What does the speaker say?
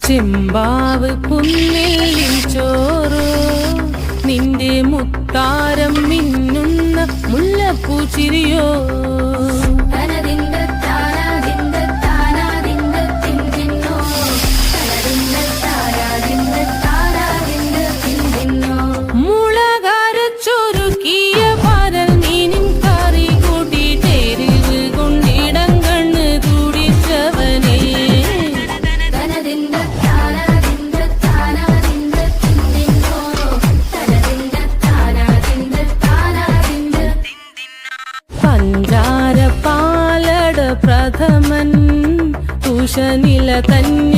ചെമ്പാവ് പുന്നെല്ലിൻ ചോറോ നിന്റെ മുത്താരം മിന്നുന്ന മുല്ലപ്പൂച്ചിരിയോ പഞ്ചാര പാലട പ്രഥമൻ തുഷനില കന്യ